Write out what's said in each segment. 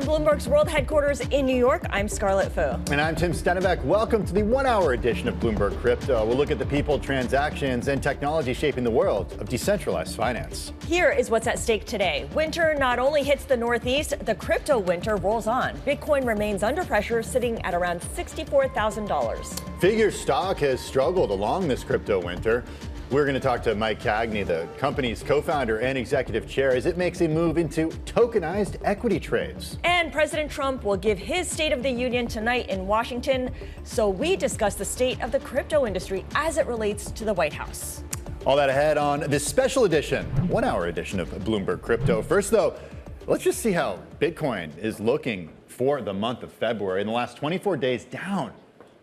Bloomberg's world headquarters in New York, I'm Scarlett Fu. And I'm Tim Stennebeck. Welcome to the 1-hour edition of Bloomberg Crypto. We'll look at the people, transactions, and technology shaping the world of decentralized finance. Here is what's at stake today. Winter not only hits the Northeast, the crypto winter rolls on. Bitcoin remains under pressure, sitting at around $64,000. Figure stock has struggled along this crypto winter. We're going to talk to Mike Cagney, the company's co-founder and executive chair, as it makes a move into tokenized equity trades. And President Trump will give his State of the Union tonight in Washington. So we discuss the state of the crypto industry as it relates to the White House. All that ahead on this special edition, 1-hour edition of Bloomberg Crypto. First, though, let's just see how Bitcoin is looking for the month of February. In the last 24 days, down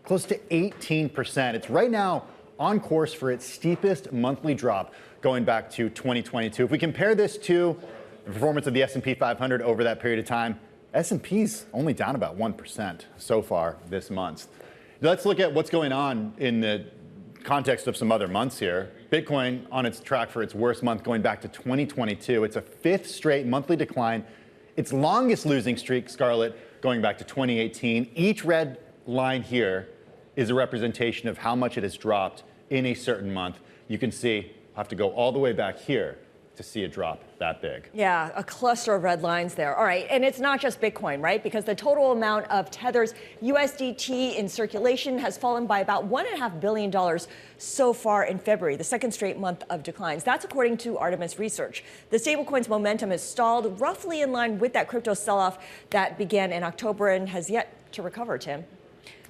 close to 18%. It's right now on course for its steepest monthly drop going back to 2022. If we compare this to the performance of the S&P 500 over that period of time, S&P's only down about 1% so far this month. Let's look at what's going on in the context of some other months here. Bitcoin on its track for its worst month going back to 2022. It's a fifth straight monthly decline. Its longest losing streak, Scarlett, going back to 2018. Each red line here is a representation of how much it has dropped in a certain month. You can see, I have to go all the way back here to see a drop that big. Yeah, a cluster of red lines there. All right, and it's not just Bitcoin, right? Because the total amount of Tether's USDT in circulation has fallen by about $1.5 billion so far in February, the second straight month of declines. That's according to Artemis Research. The stablecoin's momentum has stalled roughly in line with that crypto sell-off that began in October and has yet to recover, Tim.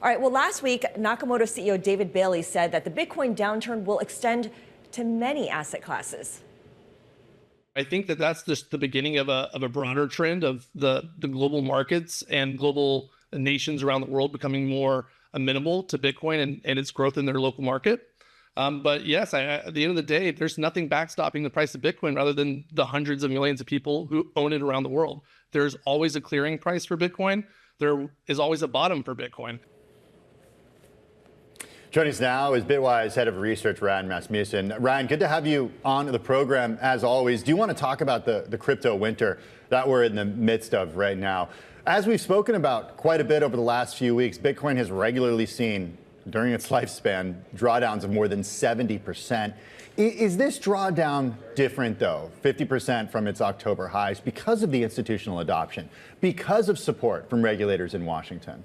All right, well, last week, Nakamoto CEO David Bailey said that the Bitcoin downturn will extend to many asset classes. I think that that's just the beginning of a broader trend of the global markets and global nations around the world becoming more amenable to Bitcoin and its growth in their local market. But yes, at the end of the day, there's nothing backstopping the price of Bitcoin rather than the hundreds of millions of people who own it around the world. There's always a clearing price for Bitcoin. There is always a bottom for Bitcoin. Joining us now is Bitwise Head of Research, Ryan Rasmussen. Ryan, good to have you on the program as always. Do you want to talk about the crypto winter that we're in the midst of right now? As we've spoken about quite a bit over the last few weeks, Bitcoin has regularly seen, during its lifespan, drawdowns of more than 70%. Is this drawdown different, though, 50% from its October highs, because of the institutional adoption, because of support from regulators in Washington?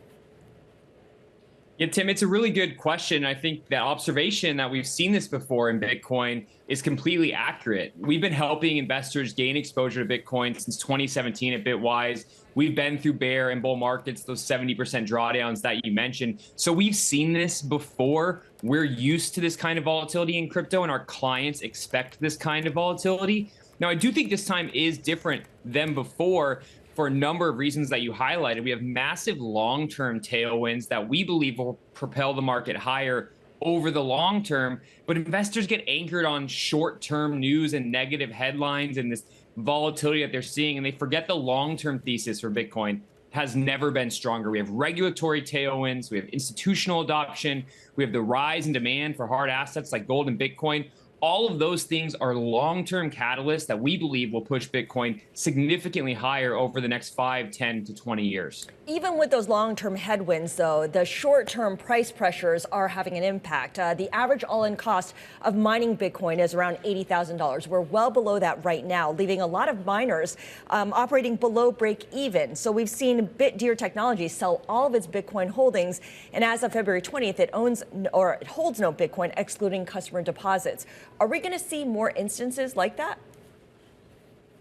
Yeah, Tim, it's a really good question. I think the observation that we've seen this before in Bitcoin is completely accurate. We've been helping investors gain exposure to Bitcoin since 2017 at Bitwise. We've been through bear and bull markets, those 70% drawdowns that you mentioned. So we've seen this before. We're used to this kind of volatility in crypto, and our clients expect this kind of volatility. Now, I do think this time is different than before, for a number of reasons that you highlighted. We have massive long-term tailwinds that we believe will propel the market higher over the long term, but investors get anchored on short-term news and negative headlines and this volatility that they're seeing, and they forget the long-term thesis for Bitcoin has never been stronger. We have regulatory tailwinds, we have institutional adoption, we have the rise in demand for hard assets like gold and Bitcoin. All of those things are long-term catalysts that we believe will push Bitcoin significantly higher over the next 5, 10 to 20 years. Even with those long-term headwinds, though, the short-term price pressures are having an impact. The average all-in cost of mining Bitcoin is around $80,000. We're well below that right now, leaving a lot of miners operating below break-even. So we've seen Bitdeer Technologies sell all of its Bitcoin holdings, and as of February 20th, it holds no Bitcoin, excluding customer deposits. Are we going to see more instances like that?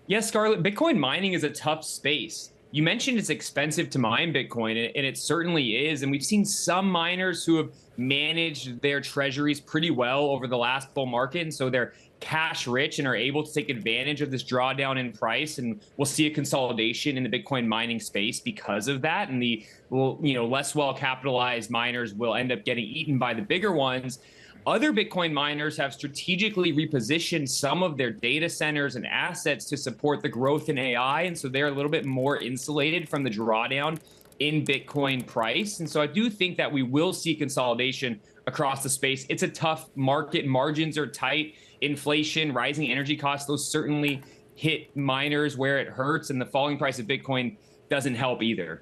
Yes, Scarlett, Bitcoin mining is a tough space. You mentioned it's expensive to mine Bitcoin, and it certainly is. And we've seen some miners who have managed their treasuries pretty well over the last bull market. And so they're cash rich and are able to take advantage of this drawdown in price. And we'll see a consolidation in the Bitcoin mining space because of that. And the less well capitalized miners will end up getting eaten by the bigger ones. Other Bitcoin miners have strategically repositioned some of their data centers and assets to support the growth in AI. And so they're a little bit more insulated from the drawdown in Bitcoin price. And so I do think that we will see consolidation across the space. It's a tough market. Margins are tight. Inflation, rising energy costs, those certainly hit miners where it hurts. And the falling price of Bitcoin doesn't help either.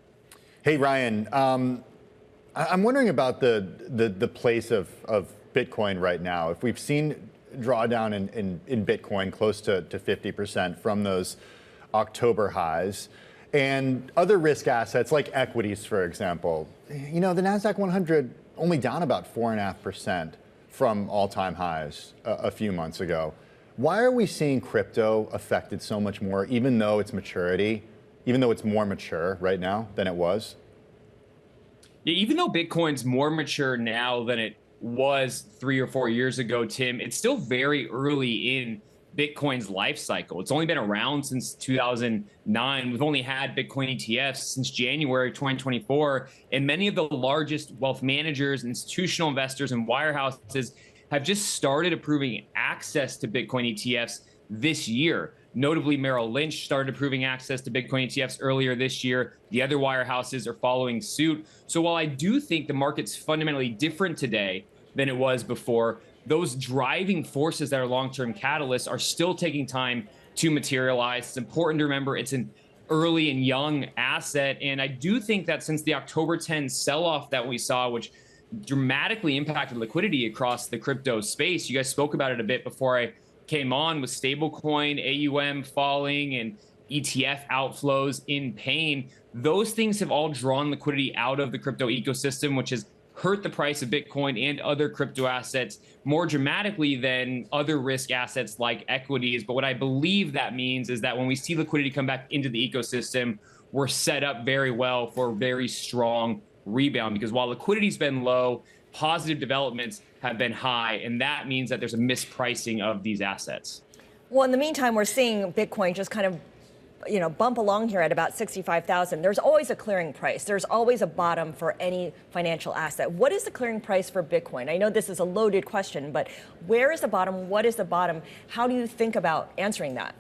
Hey, Ryan, I'm wondering about the place of Bitcoin right now. If we've seen drawdown in Bitcoin close to 50% from those October highs, and other risk assets like equities, for example, you know, the NASDAQ 100 only down about 4.5% from all-time highs a few months ago. Why are we seeing crypto affected so much more, even though it's maturity, even though it's more mature right now than it was? Yeah, even though Bitcoin's more mature now than it was 3 or 4 years ago, Tim, it's still very early in Bitcoin's life cycle. It's only been around since 2009. We've only had Bitcoin ETFs since January 2024, and many of the largest wealth managers, institutional investors, and wirehouses have just started approving access to Bitcoin ETFs this year. Notably, Merrill Lynch started approving access to Bitcoin ETFs earlier this year. The other wirehouses are following suit. So while I do think the market's fundamentally different today than it was before, those driving forces that are long-term catalysts are still taking time to materialize. It's important to remember it's an early and young asset. And I do think that since the October 10 sell-off that we saw, which dramatically impacted liquidity across the crypto space, you guys spoke about it a bit before I came on, with stablecoin AUM falling and ETF outflows in pain, those things have all drawn liquidity out of the crypto ecosystem, which has hurt the price of Bitcoin and other crypto assets more dramatically than other risk assets like equities. But what I believe that means is that when we see liquidity come back into the ecosystem, we're set up very well for a very strong rebound, because while liquidity's been low, positive developments have been high, and that means that there's a mispricing of these assets. Well, in the meantime, we're seeing Bitcoin just kind of, you know, bump along here at about 65,000. There's always a clearing price. There's always a bottom for any financial asset. What is the clearing price for Bitcoin? I know this is a loaded question, but where is the bottom? What is the bottom? How do you think about answering that?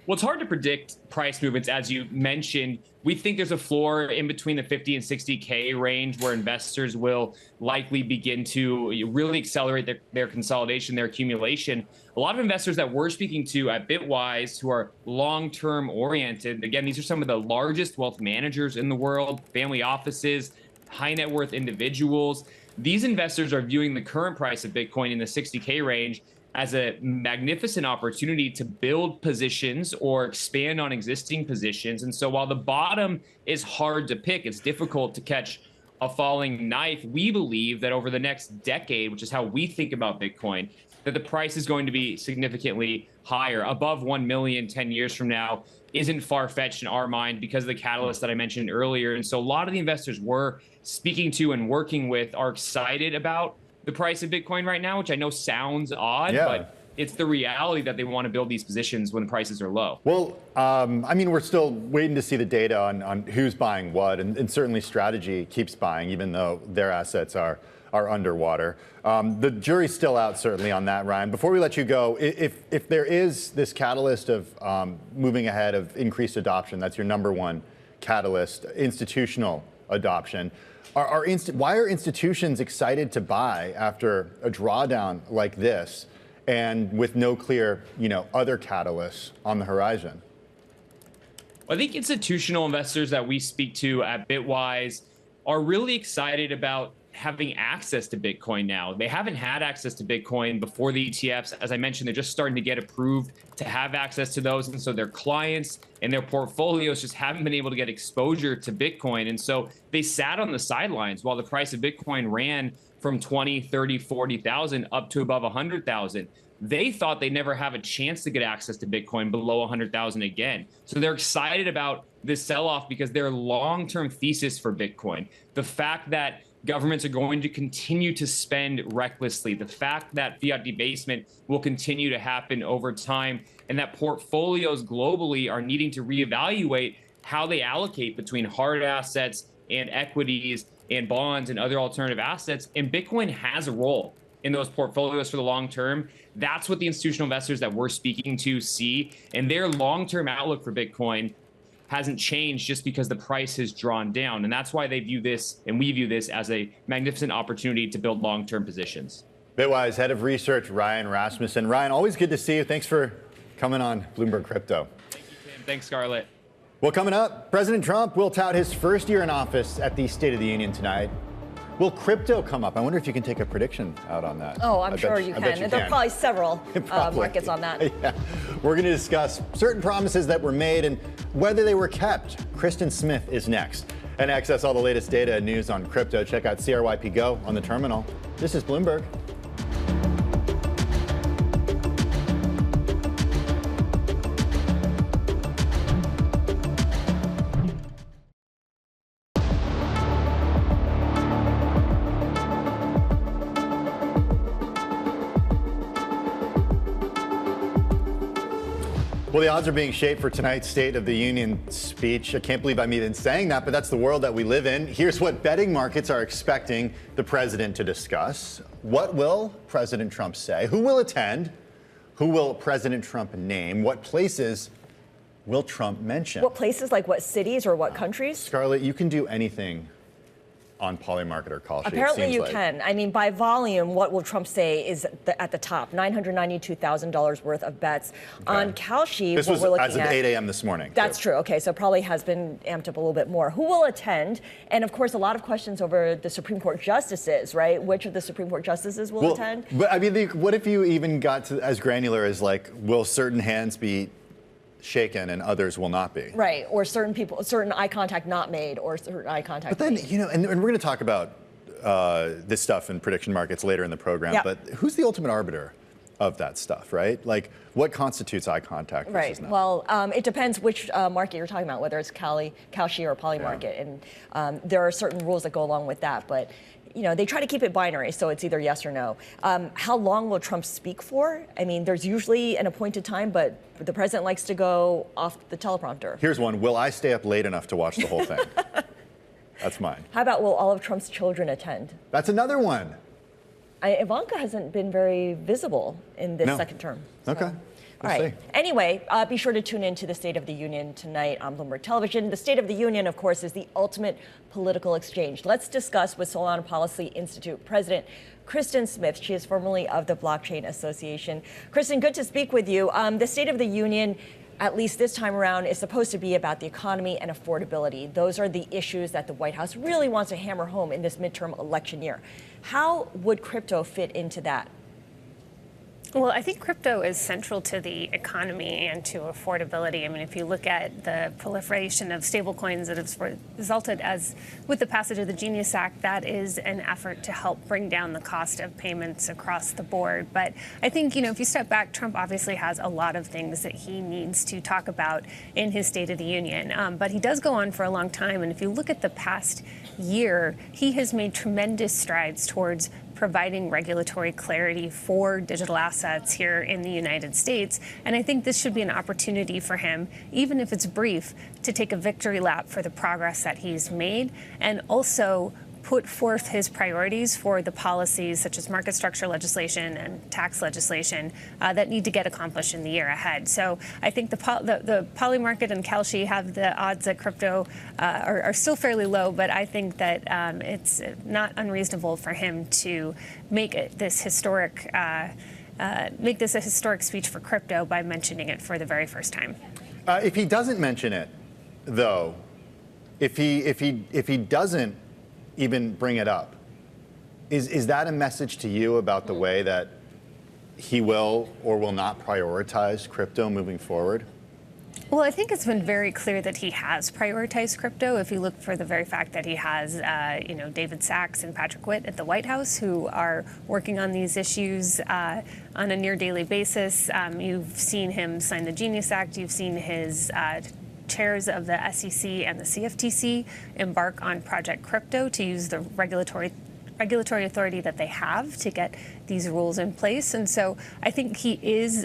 Well, it's hard to predict price movements, as you mentioned. We think there's a floor in between the 50 and 60K range where investors will likely begin to really accelerate their consolidation, their accumulation. A lot of investors that we're speaking to at Bitwise who are long-term oriented, again, these are some of the largest wealth managers in the world, family offices, high net worth individuals. These investors are viewing the current price of Bitcoin in the 60K range as a magnificent opportunity to build positions or expand on existing positions. And so while the bottom is hard to pick, it's difficult to catch a falling knife, we believe that over the next decade, which is how we think about Bitcoin, that the price is going to be significantly higher. Above 1 million 10 years from now isn't far-fetched in our mind because of the catalyst that I mentioned earlier. And so a lot of the investors we're speaking to and working with are excited about the price of Bitcoin right now, which I know sounds odd, but it's the reality that they want to build these positions when the prices are low. Well, I mean, we're still waiting to see the data on who's buying what, and certainly Strategy keeps buying, even though their assets are underwater. The jury's still out, certainly, on that, Ryan. Before we let you go, if there is this catalyst of moving ahead of increased adoption, that's your number one catalyst, institutional adoption. Why are institutions excited to buy after a drawdown like this and with no clear, other catalysts on the horizon? I think institutional investors that we speak to at Bitwise are really excited about having access to Bitcoin now. They haven't had access to Bitcoin before the ETFs. As I mentioned, they're just starting to get approved to have access to those. And so their clients and their portfolios just haven't been able to get exposure to Bitcoin. And so they sat on the sidelines while the price of Bitcoin ran from 20, 30, 40,000 up to above 100,000. They thought they'd never have a chance to get access to Bitcoin below 100,000 again. So they're excited about this sell-off because their long-term thesis for Bitcoin, the fact that governments are going to continue to spend recklessly, the fact that fiat debasement will continue to happen over time, and that portfolios globally are needing to reevaluate how they allocate between hard assets and equities and bonds and other alternative assets. And Bitcoin has a role in those portfolios for the long term. That's what the institutional investors that we're speaking to see, and their long-term outlook for Bitcoin hasn't changed just because the price has drawn down. And that's why they view this, and we view this, as a magnificent opportunity to build long-term positions. Bitwise Head of Research, Ryan Rasmussen. Ryan, always good to see you. Thanks for coming on Bloomberg Crypto. Thank you, Tim. Thanks, Scarlett. Well, coming up, President Trump will tout his first year in office at the State of the Union tonight. Will crypto come up? I wonder if you can take a prediction out on that. Oh, I'm sure you can. There are probably several markets on that. Yeah. We're going to discuss certain promises that were made and whether they were kept. Kristin Smith is next. And access all the latest data and news on crypto, check out CRYP Go on the terminal. This is Bloomberg. Well, the odds are being shaped for tonight's State of the Union speech. I can't believe I'm even saying that, but that's the world that we live in. Here's what betting markets are expecting the president to discuss. What will President Trump say? Who will attend? Who will President Trump name? What places will Trump mention? What places, like what cities or what countries? Scarlett, you can do anything on Polymarket or Kalshi. Apparently you can. I mean, by volume, what will Trump say is at the top, $992,000 worth of bets. Okay. On Kalshi, this what was we're looking as of 8 a.m. this morning. That's true. Okay, so probably has been amped up a little bit more. Who will attend? And of course, a lot of questions over the Supreme Court justices, right? Which of the Supreme Court justices will attend? But I mean, what if you even got to as granular as like, will certain hands be shaken and others will not be? Right, or certain eye contact not made, or certain eye contact But then, made. you know, and we're going to talk about this stuff in prediction markets later in the program, Yep. but who's the ultimate arbiter of that stuff, right? Like, what constitutes eye contact versus not? Well, it depends which market you're talking about, whether it's Kalshi or Polymarket, and there are certain rules that go along with that, but you know, they try to keep it binary, so it's either yes or no. How long will Trump speak for? I mean, there's usually an appointed time, but the president likes to go off the teleprompter. Here's one. Will I stay up late enough to watch the whole thing? That's mine. How about will all of Trump's children attend? That's another one. Ivanka hasn't been very visible in this second term. So. Okay. All right. Anyway, be sure to tune in to the State of the Union tonight on Bloomberg Television. The State of the Union, of course, is the ultimate political exchange. Let's discuss with Solana Policy Institute President Kristin Smith. She is formerly of the Blockchain Association. Kristin, good to speak with you. The State of the Union, at least this time around, is supposed to be about the economy and affordability. Those are the issues that the White House really wants to hammer home in this midterm election year. How would crypto fit into that? Well, I think crypto is central to the economy and to affordability. I mean, if you look at the proliferation of stablecoins that has resulted with the passage of the Genius Act, that is an effort to help bring down the cost of payments across the board. But I think, you know, if you step back, Trump obviously has a lot of things that he needs to talk about in his State of the Union. But he does go on for a long time. And if you look at the past year, he has made tremendous strides towards providing regulatory clarity for digital assets here in the United States. And I think this should be an opportunity for him, even if it's brief, to take a victory lap for the progress that he's made and also put forth his priorities for the policies such as market structure legislation and tax legislation that need to get accomplished in the year ahead. So I think the Polymarket and Kalshi have the odds that crypto are still fairly low, but I think that it's not unreasonable for him to make this historic a historic speech for crypto by mentioning it for the very first time. If he doesn't mention it, though, if he doesn't even bring it up, is that a message to you about the way that he will or will not prioritize crypto moving forward? Well, I think it's been very clear that he has prioritized crypto. If you look for the very fact that he has, David Sachs and Patrick Witt at the White House who are working on these issues on a near daily basis. You've seen him sign the Genius Act. You've seen his chairs of the SEC and the CFTC embark on Project Crypto to use the regulatory authority that they have to get these rules in place. And so I think he is,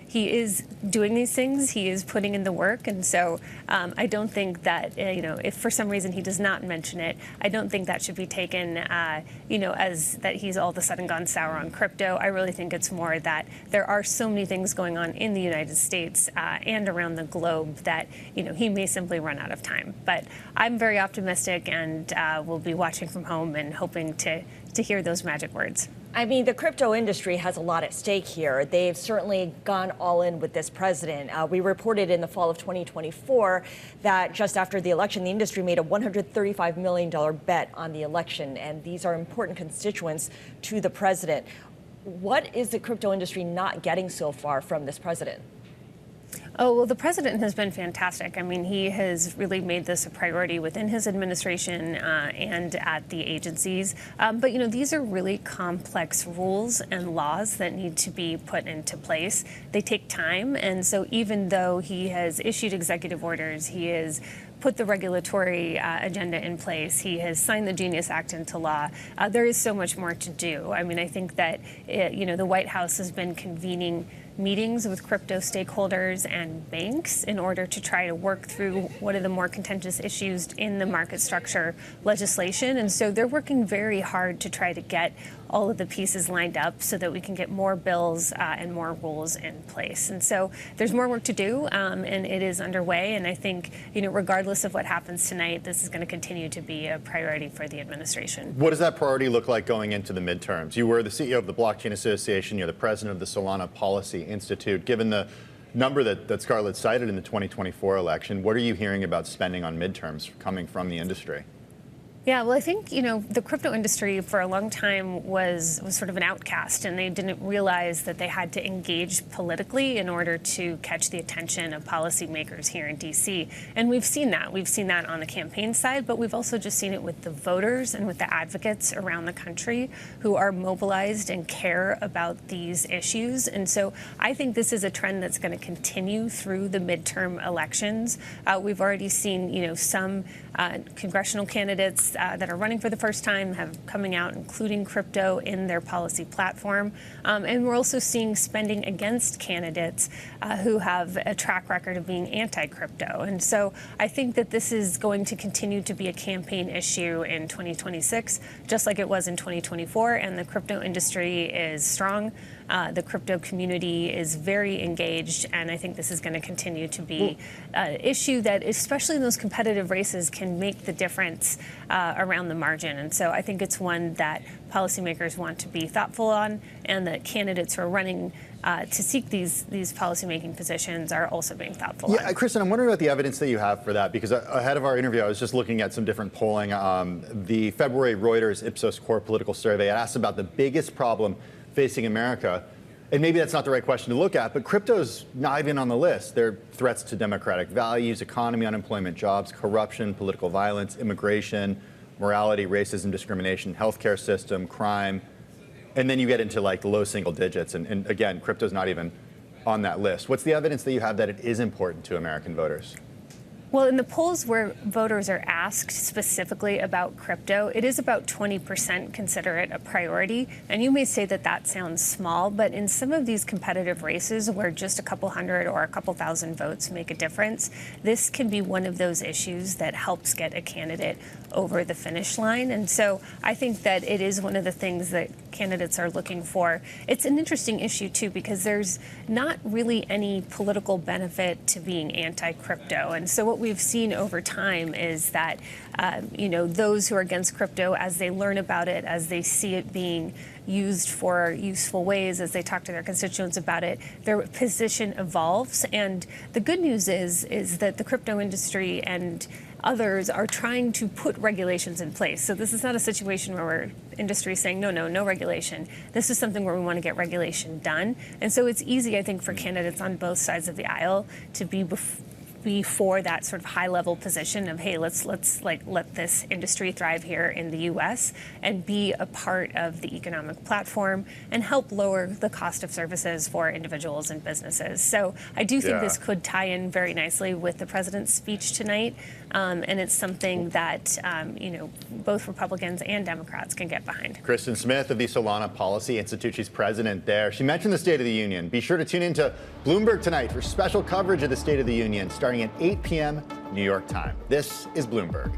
he is doing these things. He is putting in the work. And so I don't think that, if for some reason he does not mention it, I don't think that should be taken, as that he's all of a sudden gone sour on crypto. I really think it's more that there are so many things going on in the United States and around the globe that, he may simply run out of time. But I'm very optimistic and will be watching from home and hoping to hear those magic words. I mean, the crypto industry has a lot at stake here. They've certainly gone all in with this president. We reported in the fall of 2024 that just after the election, the industry made a $135 million bet on the election. And these are important constituents to the president. What is the crypto industry not getting so far from this president? Oh, well, the president has been fantastic. I mean, he has really made this a priority within his administration and at the agencies. But, you know, these are really complex rules and laws that need to be put into place. They take time. And so even though he has issued executive orders, he has put the regulatory agenda in place, he has signed the Genius Act into law, there is so much more to do. I mean, I think that, the White House has been convening meetings with crypto stakeholders and banks in order to try to work through what are the more contentious issues in the market structure legislation. And so they're working very hard to try to get all of the pieces lined up so that we can get more bills and more rules in place. And so there's more work to do, and it is underway. And I think, regardless of what happens tonight, this is going to continue to be a priority for the administration. What does that priority look like going into the midterms? You were the CEO of the Blockchain Association. You're the president of the Solana Policy Institute. Given the number that Scarlett cited in the 2024 election, what are you hearing about spending on midterms coming from the industry? Yeah, well, I think, the crypto industry for a long time was sort of an outcast, and they didn't realize that they had to engage politically in order to catch the attention of policymakers here in D.C. And we've seen that. We've seen that on the campaign side, but we've also just seen it with the voters and with the advocates around the country who are mobilized and care about these issues. And so I think this is a trend that's going to continue through the midterm elections. We've already seen, some congressional candidates that are running for the first time have coming out, including crypto in their policy platform. And we're also seeing spending against candidates who have a track record of being anti-crypto. And so I think that this is going to continue to be a campaign issue in 2026, just like it was in 2024. And the crypto industry is strong. The crypto community is very engaged, and I think this is going to continue to be an issue that, especially in those competitive races, can make the difference around the margin. And so I think it's one that policymakers want to be thoughtful on, and that candidates who are running to seek these policymaking positions are also being thoughtful on. Kristin, I'm wondering about the evidence that you have for that, because ahead of our interview, I was just looking at some different polling. The February Reuters Ipsos Core Political Survey asked about the biggest problem facing America. And maybe that's not the right question to look at, but crypto's not even on the list. There are threats to democratic values, economy, unemployment, jobs, corruption, political violence, immigration, morality, racism, discrimination, healthcare system, crime. And then you get into like the low single digits. And again, crypto's not even on that list. What's the evidence that you have that it is important to American voters? Well, in the polls where voters are asked specifically about crypto, it is about 20% consider it a priority. And you may say that that sounds small, but in some of these competitive races where just a couple hundred or a couple thousand votes make a difference, this can be one of those issues that helps get a candidate over the finish line. And so I think that it is one of the things that candidates are looking for. It's an interesting issue, too, because there's not really any political benefit to being anti-crypto. And so what we've seen over time is that, those who are against crypto, as they learn about it, as they see it being used for useful ways, as they talk to their constituents about it, their position evolves. And the good news is that the crypto industry and others are trying to put regulations in place. So this is not a situation where we're industry saying, no regulation. This is something where we want to get regulation done. And so it's easy, I think, for candidates on both sides of the aisle to be for that sort of high-level position of, hey, let's let this industry thrive here in the U.S. and be a part of the economic platform and help lower the cost of services for individuals and businesses. So I do think this could tie in very nicely with the president's speech tonight, and it's something that both Republicans and Democrats can get behind. Kristin Smith of the Solana Policy Institute, she's president there. She mentioned the State of the Union. Be sure to tune into Bloomberg tonight for special coverage of the State of the Union starting at 8 p.m. New York time. This is Bloomberg.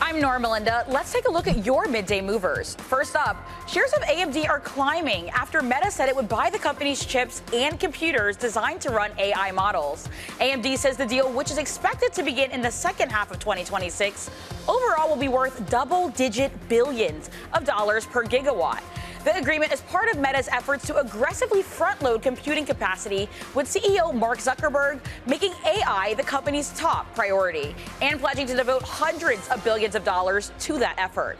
I'm I'm Nora Melinda. Let's take a look at your midday movers. First up, shares of AMD are climbing after Meta said it would buy the company's chips and computers designed to run AI models. AMD says the deal, which is expected to begin in the second half of 2026, overall will be worth double-digit billions of dollars per gigawatt. The agreement is part of Meta's efforts to aggressively front-load computing capacity, with CEO Mark Zuckerberg making AI the company's top priority and pledging to devote hundreds of billions of dollars to that effort.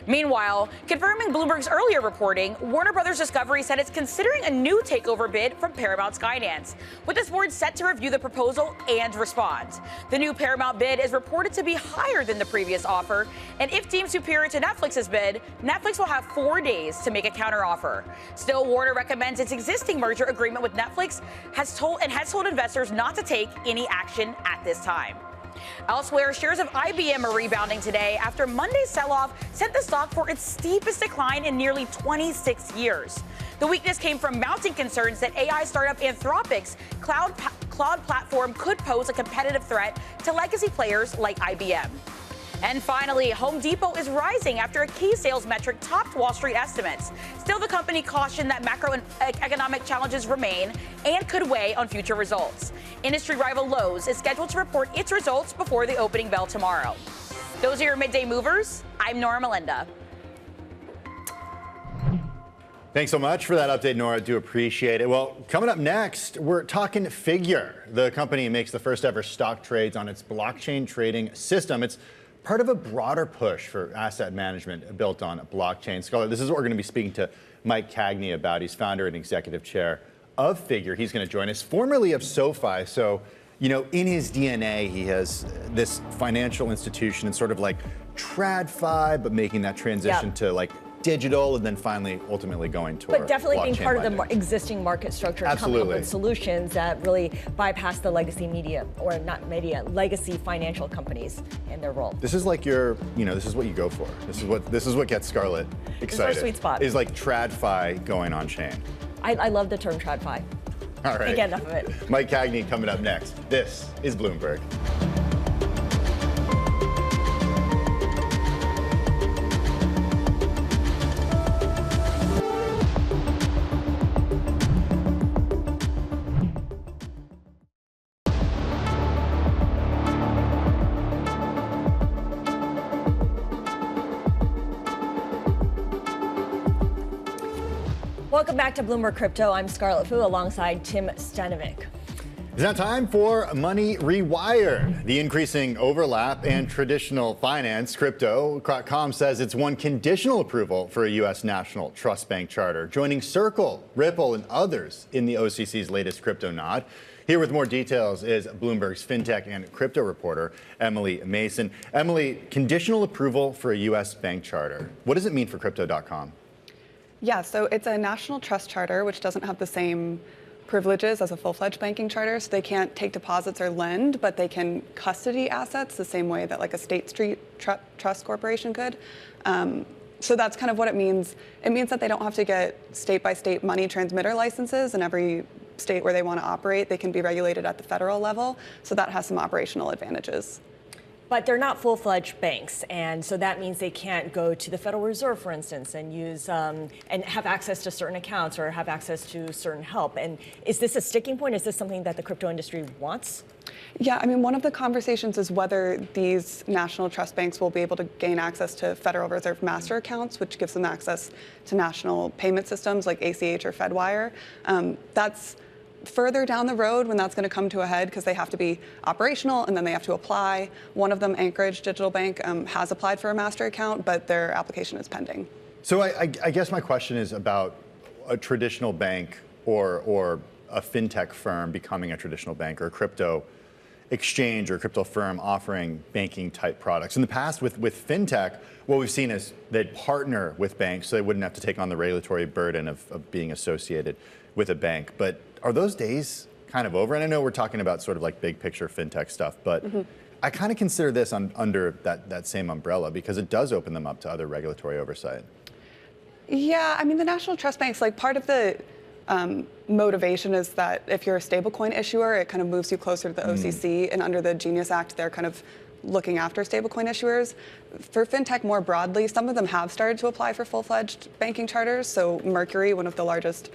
Meanwhile, confirming Bloomberg's earlier reporting, Warner Bros. Discovery said it's considering a new takeover bid from Paramount Skydance, with this board set to review the proposal and respond. The new Paramount bid is reported to be higher than the previous offer, and if deemed superior to Netflix's bid, Netflix will have 4 days to make a counteroffer. Still, Warner recommends its existing merger agreement with Netflix has told investors not to take any action at this time. Elsewhere, shares of IBM are rebounding today after Monday's sell-off sent the stock for its steepest decline in nearly 26 years. The weakness came from mounting concerns that AI startup Anthropic's cloud platform could pose a competitive threat to legacy players like IBM. And finally, Home Depot is rising after a key sales metric topped Wall Street estimates. Still, the company cautioned that macroeconomic challenges remain and could weigh on future results. Industry rival Lowe's is scheduled to report its results before the opening bell tomorrow. Those are your midday movers. I'm Nora Melinda. Thanks so much for that update, Nora. Do appreciate it. Well, coming up next, we're talking Figure. The company makes the first ever stock trades on its blockchain trading system. It's part of a broader push for asset management built on a blockchain. Scholar, this is what we're going to be speaking to Mike Cagney about. He's founder and executive chair of Figure. He's going to join us, formerly of SoFi. So, you know, in his DNA, he has this financial institution and sort of like TradFi, but making that transition to like digital and then finally ultimately going toward But definitely being part lending. of the existing market structure and coming up with solutions that really bypass the legacy media, or not media, legacy financial companies and their role. This is like your, you know, this is what you go for. This is what gets Scarlett excited. This is our sweet spot. Is like TradFi going on chain. I love the term TradFi. All right. Can't get enough of it. Mike Cagney coming up next. This is Bloomberg. Welcome back to Bloomberg Crypto. I'm Scarlett Fu alongside Tim Stanovic. It's now time for Money Rewired. The increasing overlap and traditional finance. Crypto.com says it's won conditional approval for a U.S. national trust bank charter, joining Circle, Ripple, and others in the OCC's latest crypto nod. Here with more details is Bloomberg's fintech and crypto reporter, Emily Mason. Emily, conditional approval for a U.S. bank charter. What does it mean for Crypto.com? Yeah, so it's a national trust charter, which doesn't have the same privileges as a full-fledged banking charter. So they can't take deposits or lend, but they can custody assets the same way that like a State Street Trust Corporation could. So that's kind of what it means. It means that they don't have to get state-by-state money transmitter licenses in every state where they want to operate. They can be regulated at the federal level. So that has some operational advantages. But they're not full-fledged banks, and so that means they can't go to the Federal Reserve, for instance, and use and have access to certain accounts or have access to certain help. And is this a sticking point? Is this something that the crypto industry wants? Yeah, I mean, one of the conversations is whether these national trust banks will be able to gain access to Federal Reserve master accounts, which gives them access to national payment systems like ACH or FedWire. That's further down the road when that's going to come to a head, because they have to be operational and then they have to apply. One of them, Anchorage Digital Bank, has applied for a master account, but their application is pending. So I guess my question is about a traditional bank or a fintech firm becoming a traditional bank, or a crypto exchange or crypto firm offering banking type products. In the past with fintech, what we've seen is they'd partner with banks so they wouldn't have to take on the regulatory burden of being associated with a bank. But are those days kind of over? And I know we're talking about sort of like big picture fintech stuff, but I kind of consider this under that same umbrella because it does open them up to other regulatory oversight. Yeah, I mean, the national trust banks, like part of the motivation is that if you're a stablecoin issuer, it kind of moves you closer to the OCC. And under the Genius Act, they're kind of looking after stablecoin issuers. For fintech more broadly, some of them have started to apply for full-fledged banking charters. So Mercury, one of the largest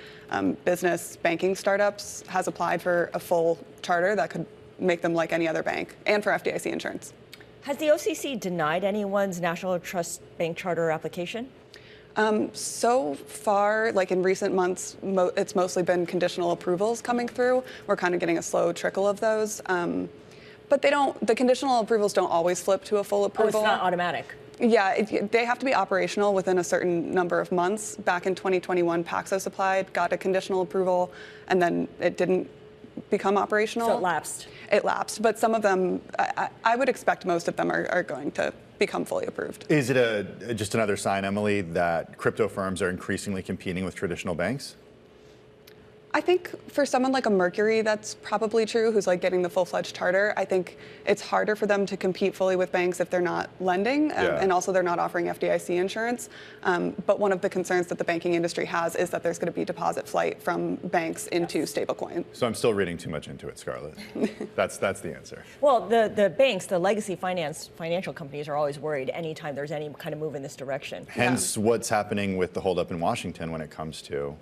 business banking startups, has applied for a full charter that could make them like any other bank, and for FDIC insurance. Has the OCC denied anyone's National Trust Bank Charter application? So far, like in recent months, it's mostly been conditional approvals coming through. We're kind of getting a slow trickle of those. But the conditional approvals don't always flip to a full approval. Oh, it's not automatic. Yeah, they have to be operational within a certain number of months. Back in 2021, Paxos applied, got a conditional approval, and then it didn't become operational. So it lapsed. It lapsed, but some of them, I would expect most of them are going to become fully approved. Is it just another sign, Emily, that crypto firms are increasingly competing with traditional banks? I think for someone like a Mercury, that's probably true, who's like getting the full-fledged charter. I think it's harder for them to compete fully with banks if they're not lending, and also they're not offering FDIC insurance. But one of the concerns that the banking industry has is that there's going to be deposit flight from banks into stablecoin. So I'm still reading too much into it, Scarlett. That's the answer. Well, the banks, the legacy financial companies are always worried anytime there's any kind of move in this direction. Hence what's happening with the holdup in Washington when it comes to,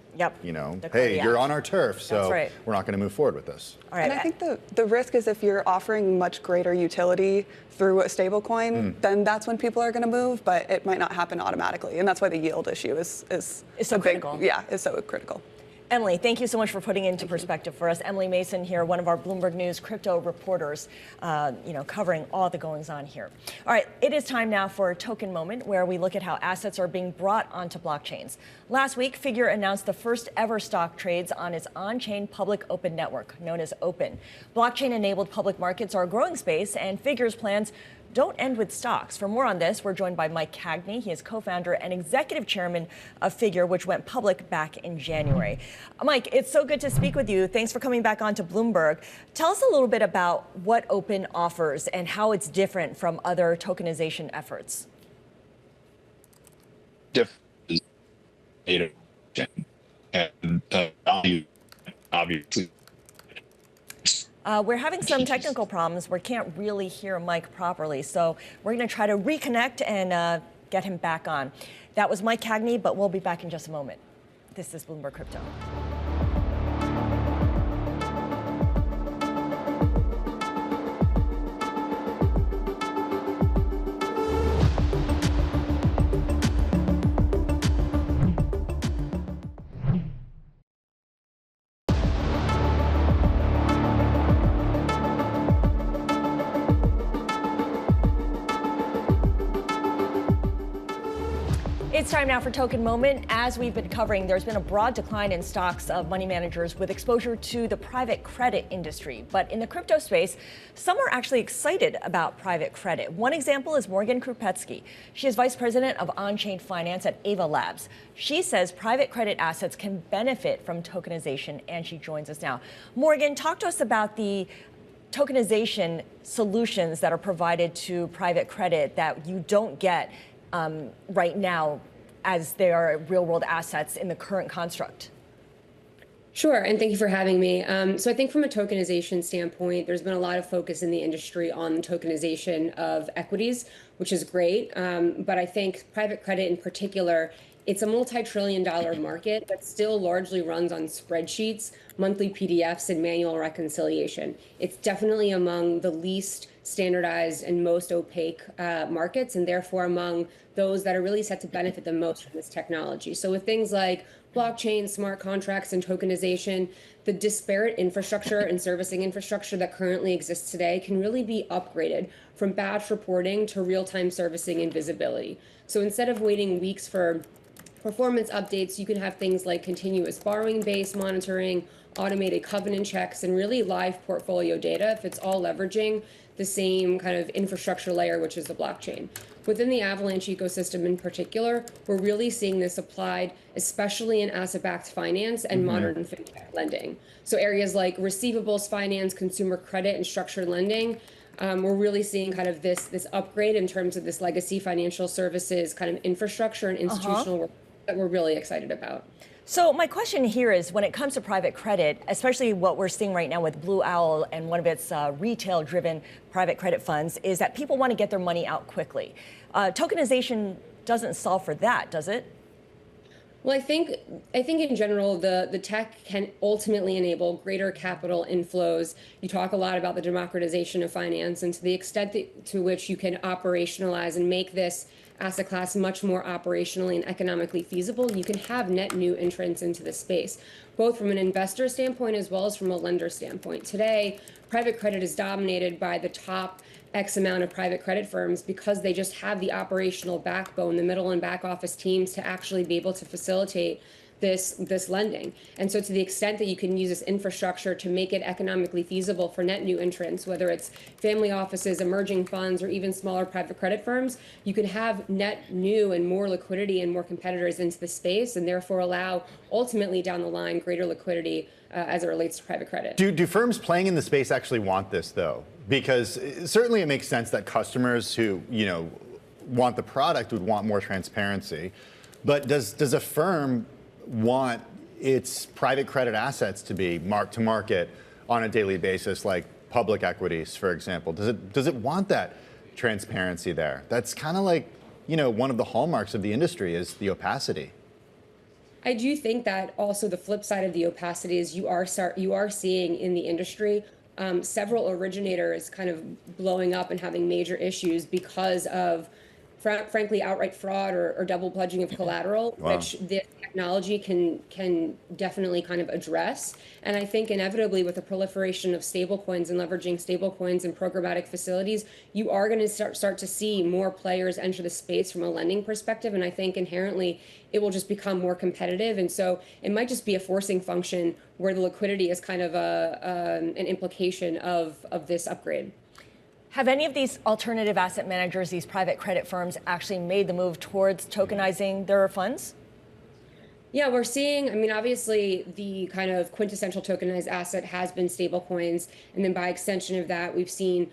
hey, you're on our turf, so we're not going to move forward with this. All right. And I think the risk is if you're offering much greater utility through a stablecoin, then that's when people are going to move, but it might not happen automatically. And that's why the yield issue is so critical. Is so critical. Emily, thank you so much for putting into perspective for us. Emily Mason here, one of our Bloomberg News crypto reporters, covering all the goings on here. All right, it is time now for a token moment where we look at how assets are being brought onto blockchains. Last week, Figure announced the first ever stock trades on its on-chain public open network, known as Open. Blockchain-enabled public markets are a growing space, and Figure's plans don't end with stocks. For more on this, we're joined by Mike Cagney. He is co-founder and executive chairman of Figure, which went public back in January. Mike, it's so good to speak with you. Thanks for coming back onto Bloomberg. Tell us a little bit about what Open offers and how it's different from other tokenization efforts. And the value, obviously. We're having some technical problems. We can't really hear Mike properly, so we're going to try to reconnect and get him back on. That was Mike Cagney, but we'll be back in just a moment. This is Bloomberg Crypto. It's time now for Token Moment. As we've been covering, there's been a broad decline in stocks of money managers with exposure to the private credit industry. But in the crypto space, some are actually excited about private credit. One example is Morgan Krupetsky. She is vice president of on-chain finance at Ava Labs. She says private credit assets can benefit from tokenization, and she joins us now. Morgan, talk to us about the tokenization solutions that are provided to private credit that you don't get right now as they are real-world assets in the current construct. Sure, and thank you for having me. So I think from a tokenization standpoint, there's been a lot of focus in the industry on tokenization of equities, which is great. But I think private credit in particular, it's a multi-trillion-dollar market that still largely runs on spreadsheets, monthly PDFs, and manual reconciliation. It's definitely among the least standardized and most opaque markets, and therefore among those that are really set to benefit the most from this technology. So with things like blockchain, smart contracts, and tokenization, the disparate infrastructure and servicing infrastructure that currently exists today can really be upgraded from batch reporting to real-time servicing and visibility. So instead of waiting weeks for performance updates, you can have things like continuous borrowing base monitoring, automated covenant checks, and really live portfolio data if it's all leveraging the same kind of infrastructure layer, which is the blockchain. Within the Avalanche ecosystem in particular, we're really seeing this applied, especially in asset-backed finance and modern fintech lending. So areas like receivables finance, consumer credit, and structured lending, we're really seeing kind of this upgrade in terms of this legacy financial services kind of infrastructure and institutional work that we're really excited about. So my question here is, when it comes to private credit, especially what we're seeing right now with Blue Owl and one of its retail-driven private credit funds, is that people want to get their money out quickly. Tokenization doesn't solve for that, does it? Well, I think in general, the tech can ultimately enable greater capital inflows. You talk a lot about the democratization of finance, and to the extent to which you can operationalize and make this asset class much more operationally and economically feasible, you can have net new entrants into the space, both from an investor standpoint as well as from a lender standpoint. Today, private credit is dominated by the top X amount of private credit firms because they just have the operational backbone, the middle and back office teams to actually be able to facilitate this lending. And so to the extent that you can use this infrastructure to make it economically feasible for net new entrants, whether it's family offices, emerging funds, or even smaller private credit firms, you can have net new and more liquidity and more competitors into the space, and therefore allow ultimately down the line greater liquidity as it relates to private credit. Do firms playing in the space actually want this, though? Because certainly it makes sense that customers who, want the product would want more transparency. But does a firm want its private credit assets to be marked to market on a daily basis, like public equities, for example? Does it want that transparency there? That's kind of like, one of the hallmarks of the industry is the opacity. I do think that also the flip side of the opacity is you are seeing in the industry several originators kind of blowing up and having major issues because of, frankly, outright fraud or double pledging of collateral, wow, which this technology can definitely kind of address. And I think inevitably with the proliferation of stablecoins and leveraging stablecoins and programmatic facilities, you are going to start to see more players enter the space from a lending perspective. And I think inherently it will just become more competitive. And so it might just be a forcing function where the liquidity is kind of an implication of this upgrade. Have any of these alternative asset managers, these private credit firms, actually made the move towards tokenizing their funds? Yeah, we're seeing, obviously the kind of quintessential tokenized asset has been stablecoins. And then by extension of that, we've seen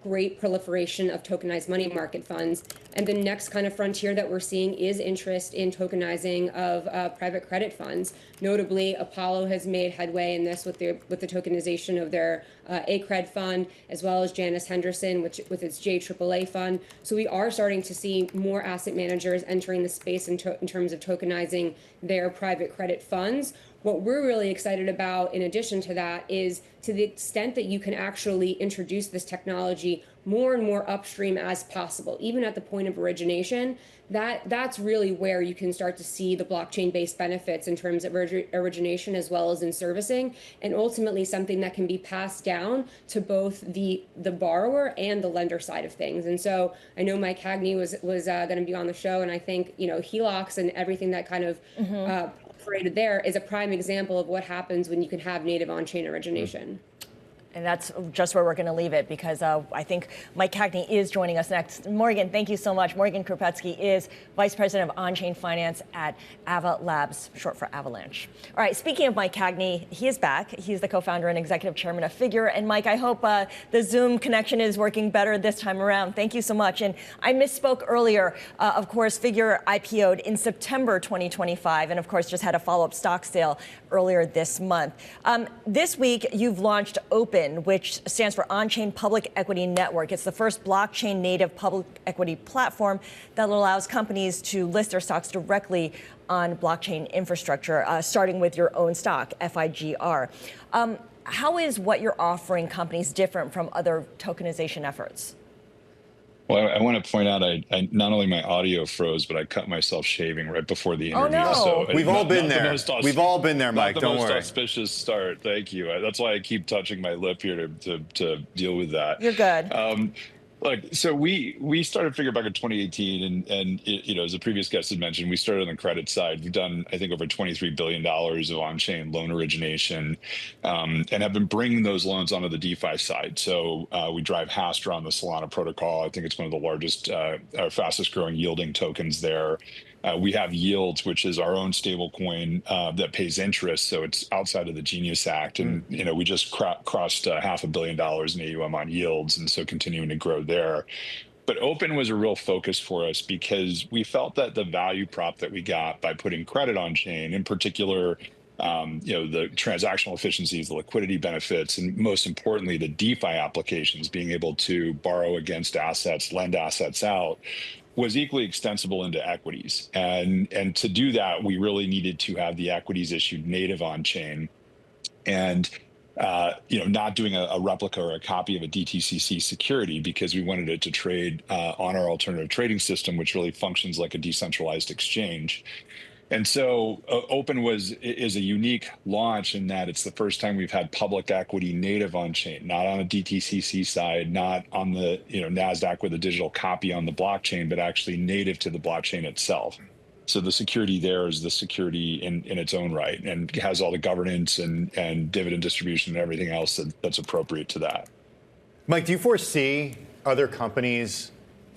great proliferation of tokenized money market funds. And the next kind of frontier that we're seeing is interest in tokenizing of private credit funds. Notably, Apollo has made headway in this with the tokenization of their ACRED fund, as well as Janus Henderson, with its JAAA fund. So we are starting to see more asset managers entering the space in terms of tokenizing their private credit funds. What we're really excited about, in addition to that, is to the extent that you can actually introduce this technology more and more upstream as possible, even at the point of origination, that's really where you can start to see the blockchain-based benefits in terms of origination as well as in servicing, and ultimately something that can be passed down to both the borrower and the lender side of things. And so I know Mike Cagney was going to be on the show, and I think HELOCs and everything that kind of operated there is a prime example of what happens when you can have native on-chain origination. And that's just where we're going to leave it, because I think Mike Cagney is joining us next. Morgan, thank you so much. Morgan Krupetsky is Vice President of On-Chain Finance at Ava Labs, short for Avalanche. All right, speaking of Mike Cagney, he is back. He's the co-founder and executive chairman of Figure. And Mike, I hope the Zoom connection is working better this time around. Thank you so much. And I misspoke earlier. Of course, Figure IPO'd in September 2025, and of course just had a follow-up stock sale earlier this month. This week, you've launched Open, which stands for On-Chain Public Equity Network. It's the first blockchain native public equity platform that allows companies to list their stocks directly on blockchain infrastructure, starting with your own stock, FIGR. How is what you're offering companies different from other tokenization efforts? Well, I want to point out, I not only my audio froze, but I cut myself shaving right before the interview. Oh, no. So We've all been there. We've all been there, Mike. Don't worry. Not the most auspicious start. Thank you. That's why I keep touching my lip here to deal with that. You're good. So we started Figure back in 2018, and as the previous guest had mentioned, we started on the credit side. We've done, I think, over $23 billion of on-chain loan origination, and have been bringing those loans onto the DeFi side. So we drive Hastra on the Solana protocol. I think it's one of the largest, fastest growing yielding tokens there. We have Yields, which is our own stable coin that pays interest. So it's outside of the Genius Act. And, we just crossed $500 million in AUM on Yields. And so continuing to grow there. But open was a real focus for us because we felt that the value prop that we got by putting credit on chain, in particular, the transactional efficiencies, the liquidity benefits, and most importantly, the DeFi applications, being able to borrow against assets, lend assets out, was equally extensible into equities. And to do that, we really needed to have the equities issued native on chain. And not doing a replica or a copy of a DTCC security, because we wanted it to trade on our alternative trading system, which really functions like a decentralized exchange. And so Open is a unique launch in that it's the first time we've had public equity native on chain, not on a DTCC side, not on the NASDAQ with a digital copy on the blockchain, but actually native to the blockchain itself. So the security there is the security in its own right, and has all the governance and dividend distribution and everything else that's appropriate to that. Mike, do you foresee other companies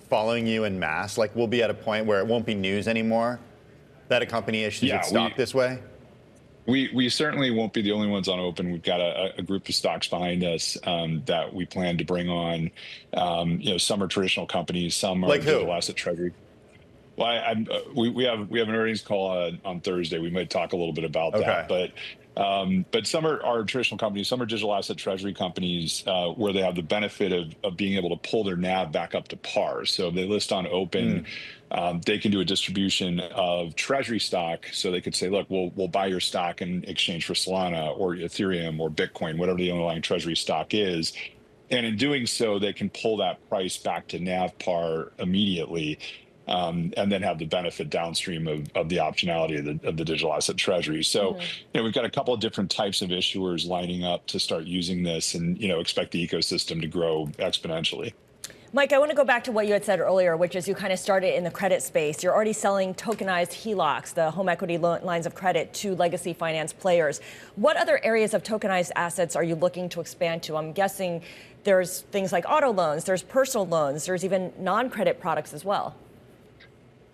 following you en masse? Like, we'll be at a point where it won't be news anymore that a company issues its stock this way? We certainly won't be the only ones on Open. We've got a group of stocks behind us that we plan to bring on. Some are traditional companies, some are digital asset treasury. Well, we have an earnings call on Thursday. We might talk a little bit about that, but some are traditional companies, some are digital asset treasury companies where they have the benefit of being able to pull their NAV back up to par. So if they list on Open, they can do a distribution of treasury stock. So they could say, look, we'll buy your stock in exchange for Solana or Ethereum or Bitcoin, whatever the underlying treasury stock is. And in doing so, they can pull that price back to NAV par immediately. And then have the benefit downstream of the optionality of the digital asset treasury. So, we've got a couple of different types of issuers lining up to start using this, and expect the ecosystem to grow exponentially. Mike, I want to go back to what you had said earlier, which is you kind of started in the credit space. You're already selling tokenized HELOCs, the home equity lines of credit, to legacy finance players. What other areas of tokenized assets are you looking to expand to? I'm guessing there's things like auto loans, there's personal loans, there's even non-credit products as well.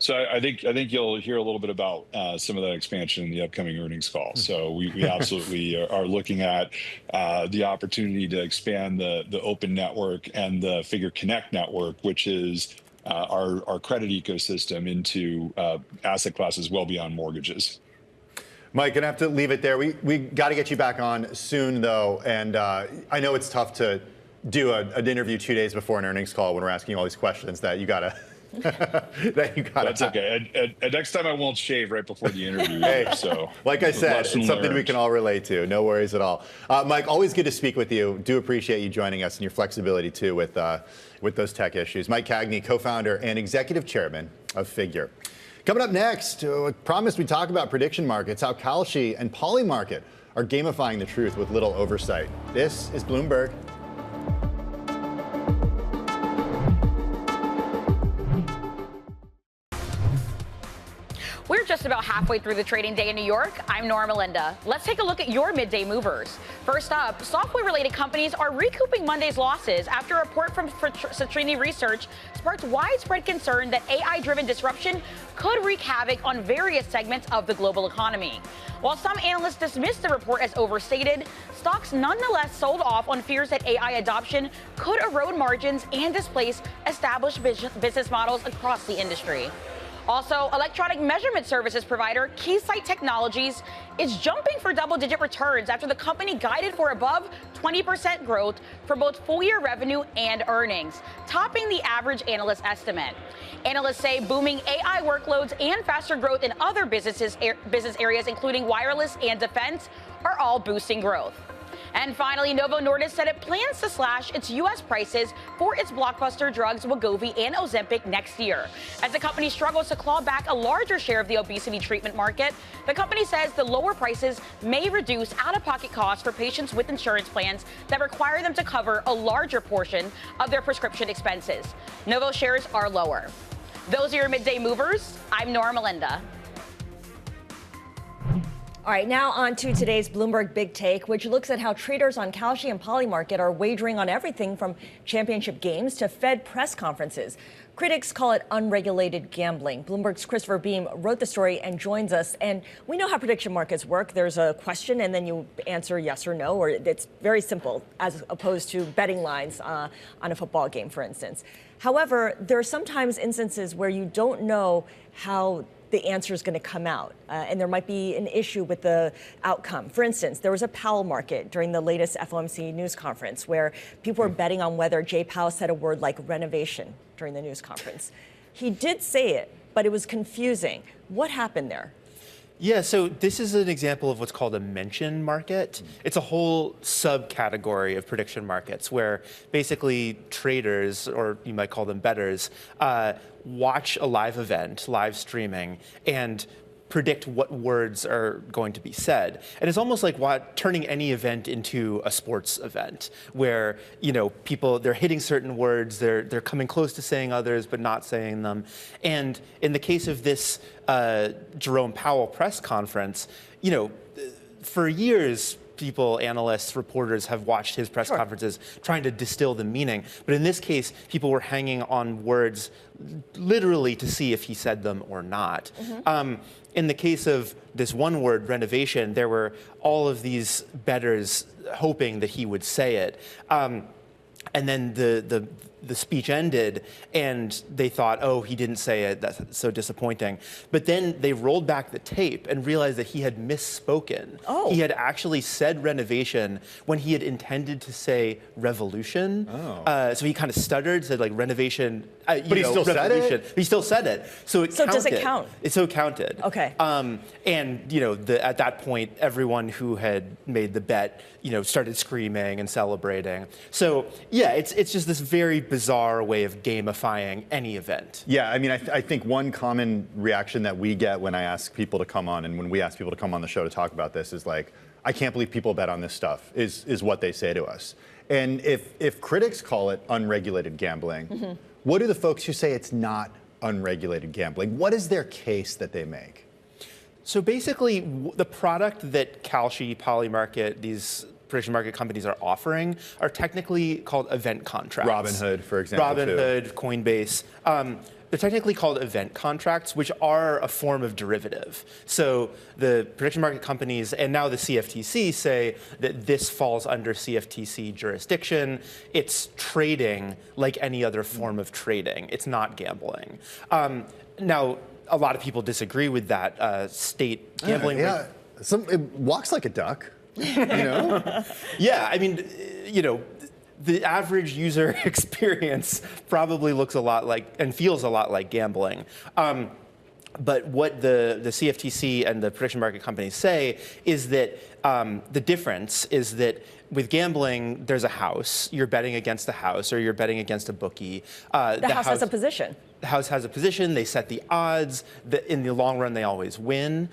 So I think you'll hear a little bit about some of that expansion in the upcoming earnings call. So we absolutely are looking at the opportunity to expand the Open network and the Figure Connect network, which is our credit ecosystem, into asset classes well beyond mortgages. Mike, gonna have to leave it there. We got to get you back on soon, though, and I know it's tough to do an interview 2 days before an earnings call when we're asking you all these questions that you gotta. That's okay. And next time I won't shave right before the interview. So, like I said, it's something we can all relate to. No worries at all. Mike, always good to speak with you. Do appreciate you joining us and your flexibility too with those tech issues. Mike Cagney, co-founder and executive chairman of Figure. Coming up next, I promised we'd talk about prediction markets, how Kalshi and Polymarket are gamifying the truth with little oversight. This is Bloomberg. We're just about halfway through the trading day in New York. I'm Nora Melinda. Let's take a look at your midday movers. First up, software-related companies are recouping Monday's losses after a report from Citrini Research sparked widespread concern that AI-driven disruption could wreak havoc on various segments of the global economy. While some analysts dismissed the report as overstated, stocks nonetheless sold off on fears that AI adoption could erode margins and displace established business models across the industry. Also, electronic measurement services provider Keysight Technologies is jumping for double-digit returns after the company guided for above 20% growth for both full-year revenue and earnings, topping the average analyst estimate. Analysts say booming AI workloads and faster growth in other business areas, including wireless and defense, are all boosting growth. And finally, Novo Nordisk said it plans to slash its U.S. prices for its blockbuster drugs Wegovy and Ozempic next year. As the company struggles to claw back a larger share of the obesity treatment market, the company says the lower prices may reduce out-of-pocket costs for patients with insurance plans that require them to cover a larger portion of their prescription expenses. Novo shares are lower. Those are your midday movers. I'm Nora Melinda. All right, now on to today's Bloomberg Big Take, which looks at how traders on Kalshi and Polymarket are wagering on everything from championship games to Fed press conferences. Critics call it unregulated gambling. Bloomberg's Christopher Beam wrote the story and joins us. And we know how prediction markets work. There's a question and then you answer yes or no, or it's very simple as opposed to betting lines on a football game, for instance. However, there are sometimes instances where you don't know how the answer is going to come out, and there might be an issue with the outcome. For instance, there was a Powell market during the latest FOMC news conference where people were betting on whether Jay Powell said a word like renovation during the news conference. He did say it, but it was confusing. What happened there? Yeah, so this is an example of what's called a mention market. It's a whole subcategory of prediction markets where basically traders, or you might call them bettors, watch a live event, live streaming, and predict what words are going to be said. And it's almost like turning any event into a sports event where, people, they're hitting certain words, they're coming close to saying others, but not saying them. And in the case of this Jerome Powell press conference, for years, people, analysts, reporters have watched his press conferences trying to distill the meaning. But in this case, people were hanging on words literally to see if he said them or not. In the case of this one word, renovation, there were all of these bettors hoping that he would say it. And then the speech ended, and they thought, oh, he didn't say it, that's so disappointing. But then they rolled back the tape and realized that he had misspoken. Oh. He had actually said renovation when he had intended to say revolution. Oh. So he kind of stuttered, said like renovation, but he still said it? He still said it. So it counted. Does it count? So it counted. Okay. And at that point, everyone who had made the bet, started screaming and celebrating. So yeah, it's just this very bizarre way of gamifying any event. Yeah, I mean, I think one common reaction that we get when I ask people to come on and when we ask people to come on the show to talk about this is like, I can't believe people bet on this stuff, is what they say to us. And if critics call it unregulated gambling, what do the folks who say it's not unregulated gambling, what is their case that they make? So basically, the product that Kalshi, Polymarket, these prediction market companies are offering are technically called event contracts. Robinhood, for example. Robinhood, Coinbase. They're technically called event contracts, which are a form of derivative. So the prediction market companies and now the CFTC say that this falls under CFTC jurisdiction. It's trading like any other form of trading. It's not gambling. Now, a lot of people disagree with that state gambling. Yeah, it walks like a duck. Yeah, I mean, the average user experience probably looks a lot like and feels a lot like gambling. But what the CFTC and the prediction market companies say is that the difference is that with gambling, there's a house. You're betting against the house, or you're betting against a bookie. The house has a position. The house has a position. They set the odds. In the long run, they always win.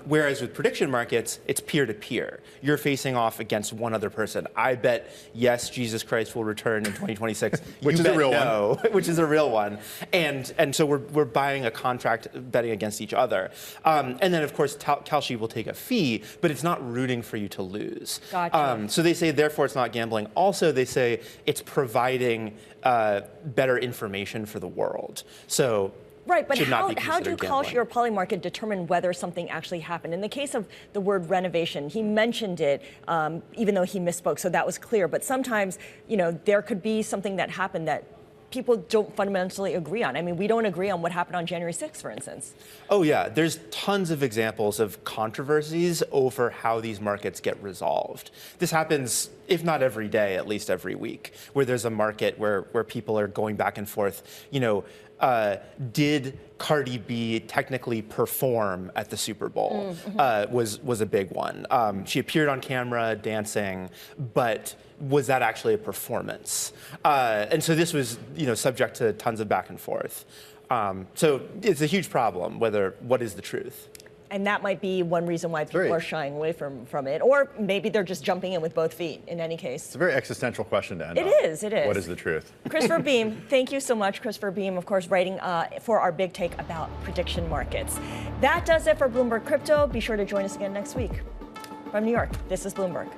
Whereas with prediction markets, it's peer-to-peer. You're facing off against one other person. I bet, yes, Jesus Christ will return in 2026. Which is a real one. Which is a real one. And so we're buying a contract betting against each other. And then, of course, Kalshi will take a fee, but it's not rooting for you to lose. Gotcha. So they say, therefore, it's not gambling. Also, they say it's providing better information for the world. So right, but how do Kalshi or Polymarket determine whether something actually happened? In the case of the word renovation, he mentioned it, even though he misspoke, so that was clear. But sometimes, there could be something that happened that people don't fundamentally agree on. I mean, we don't agree on what happened on January 6th, for instance. Oh, yeah. There's tons of examples of controversies over how these markets get resolved. This happens, if not every day, at least every week, where there's a market where people are going back and forth. Did Cardi B technically perform at the Super Bowl? Was a big one. She appeared on camera dancing, but was that actually a performance? And so this was, subject to tons of back and forth. So it's a huge problem. What is the truth? And that might be one reason why people are shying away from it. Or maybe they're just jumping in with both feet in any case. It's a very existential question to end on. It is. What is the truth? Christopher Beam, thank you so much. Christopher Beam, of course, writing for our big take about prediction markets. That does it for Bloomberg Crypto. Be sure to join us again next week. From New York, this is Bloomberg.